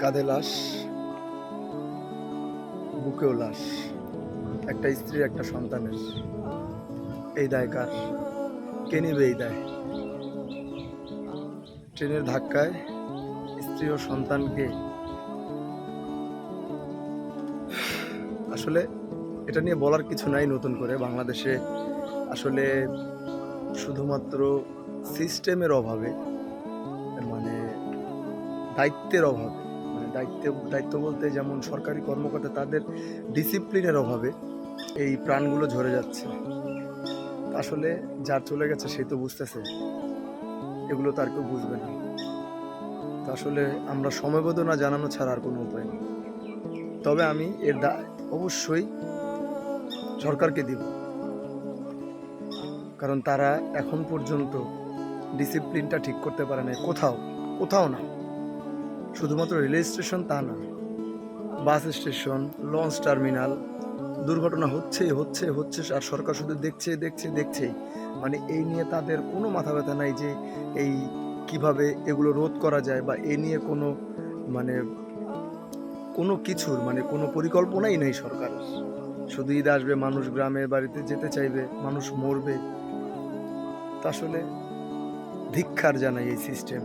কাঁধে লাশ, বুকেও লাশ, একটা স্ত্রীর একটা সন্তানের। এই দায় কার? কে নিবে এই দায়? ট্রেনের ধাক্কায় স্ত্রী ও সন্তানকে আসলে এটা নিয়ে বলার কিছু নাই নতুন করে। বাংলাদেশে আসলে শুধুমাত্র সিস্টেমের অভাবে, মানে দায়িত্বের অভাবে, মানে দায়িত্ব বলতে যেমন সরকারি কর্মকর্তা তাদের ডিসিপ্লিনের অভাবে এই প্রাণগুলো ঝরে যাচ্ছে। আসলে যার চলে গেছে সে তো বুঝতেছে, এগুলো তার কেউ বুঝবে না। তো আসলে আমরা সমবেদনা জানানো ছাড়া আর কোনো উপায় নেই। তবে আমি এর দায় অবশ্যই সরকারকে দিব, কারণ তারা এখন পর্যন্ত ডিসিপ্লিনটা ঠিক করতে পারে না। কোথাও কোথাও না, শুধুমাত্র রেল স্টেশন তা না, বাস স্টেশন, লঞ্চ টার্মিনাল, দুর্ঘটনা হচ্ছেই হচ্ছে হচ্ছে, আর সরকার শুধু দেখছে দেখছে দেখছেই। মানে এই নিয়ে তাদের কোনো মাথা ব্যথা নাই যে এই কিভাবে এগুলো রোধ করা যায়, বা এ নিয়ে কোনো মানে কোনো কিছুর মানে কোনো পরিকল্পনাই নেই সরকারের। শুধু ঈদ আসবে, মানুষ গ্রামের বাড়িতে যেতে চাইবে, মানুষ মরবে। তা আসলে ধিক্কার জানাই এই সিস্টেম।